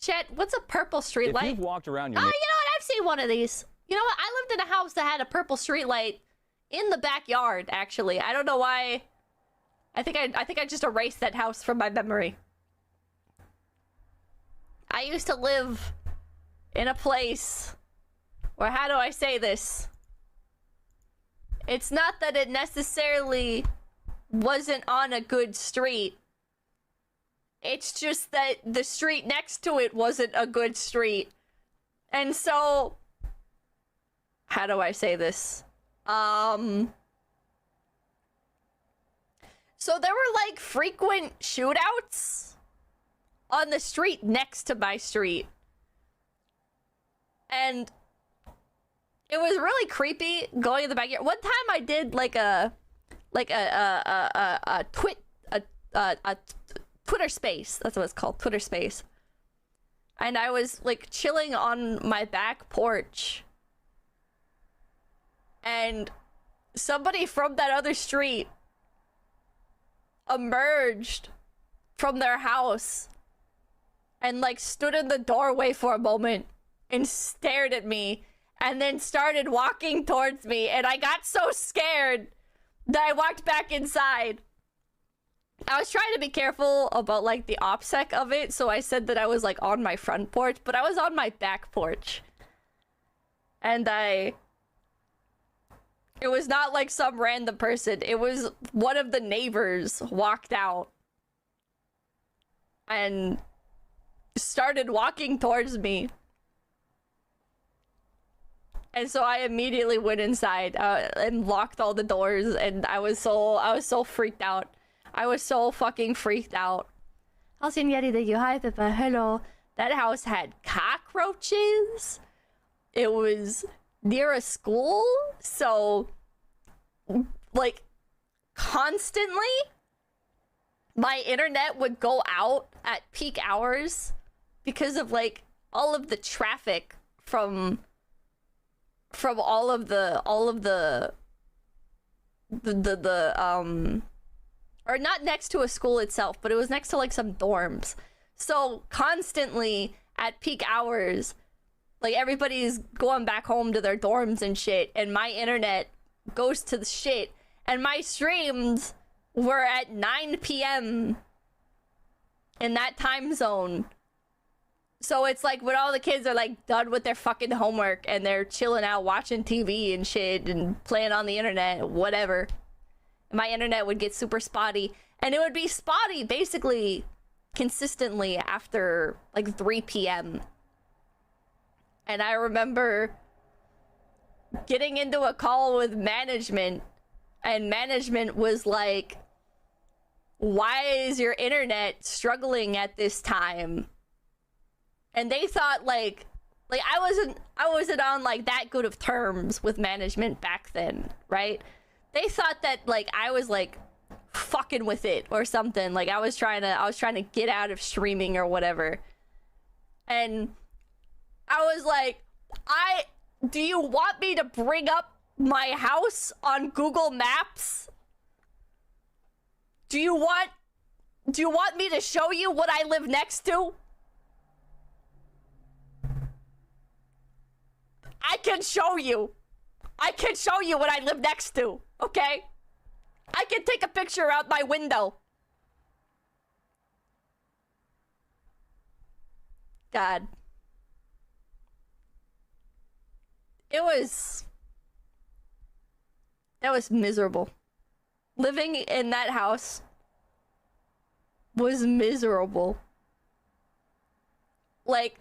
Chet, what's a purple street light? If you've walked around Oh, your you know what? I've seen one of these. You know what? I lived in a house that had a purple street light in the backyard, actually. I don't know why. I think I just erased that house from my memory. I used to live in a place where, how do I say this? It's not that it necessarily wasn't on a good street. It's just that the street next to it wasn't a good street. And so, how do I say this? So there were like frequent shootouts on the street next to my street. And it was really creepy going in the backyard. One time I did like a Twitter space. That's what it's called, Twitter space. And I was like chilling on my back porch. And somebody from that other street emerged from their house and like stood in the doorway for a moment and stared at me and then started walking towards me, and I got so scared that I walked back inside. I was trying to be careful about like the OPSEC of it, so I said that I was like on my front porch, but I was on my back porch. And it was not like some random person. It was one of the neighbors walked out and started walking towards me. And so I immediately went inside and locked all the doors, and I was so freaked out. I was so fucking freaked out. Hi, Pippa. Hello. That house had cockroaches. It was near a school, so like constantly my internet would go out at peak hours because of like all of the traffic from all of the or not next to a school itself, but it was next to like some dorms. So constantly at peak hours, like everybody's going back home to their dorms and shit, and my internet goes to the shit, and my streams were at 9 p.m. in that time zone. So it's like when all the kids are like done with their fucking homework and they're chilling out watching TV and shit and playing on the internet, whatever, my internet would get super spotty, and it would be spotty basically consistently after like 3 p.m. And I remember getting into a call with management, and management was like, why is your internet struggling at this time? And they thought like I wasn't on like that good of terms with management back then, right? They thought that like I was like fucking with it or something. Like I was trying to get out of streaming or whatever. And I was like, do you want me to bring up my house on Google Maps? Do you want me to show you what I live next to? I can show you. I can show you what I live next to, okay? I can take a picture out my window. God. That was miserable. Living in that house was miserable. Like,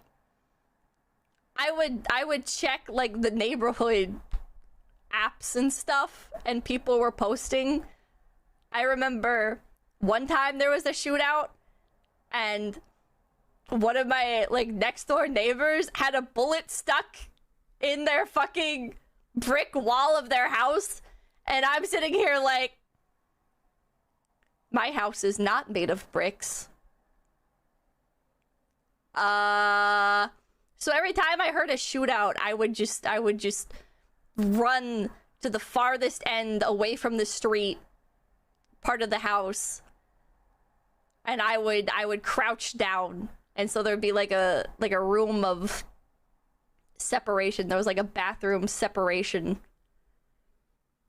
I would check like the neighborhood apps and stuff, and people were posting. I remember one time there was a shootout, and one of my like next door neighbors had a bullet stuck in their fucking brick wall of their house, and I'm sitting here like, my house is not made of bricks. So every time I heard a shootout, I would just run to the farthest end away from the street part of the house, and I would crouch down And so there'd be like a room of separation. There was like a bathroom separation.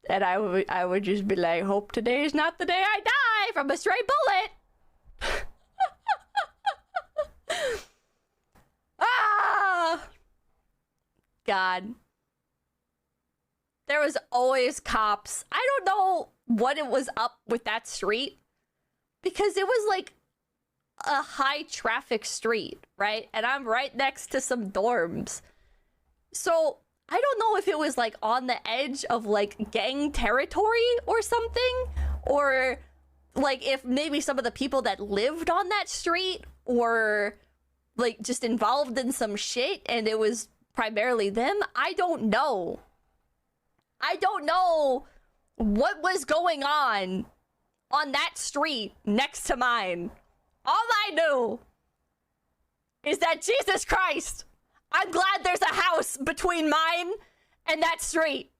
And I would just be like, hope today is not the day I die from a stray bullet. Ah! God. There was always cops. I don't know what it was up with that street, because it was like a high traffic street, right? And I'm right next to some dorms. So I don't know if it was like on the edge of like gang territory or something, or like if maybe some of the people that lived on that street were like just involved in some shit and it was primarily them. I don't know. I don't know what was going on that street next to mine. All I knew is that, Jesus Christ, I'm glad there's a house between mine and that street.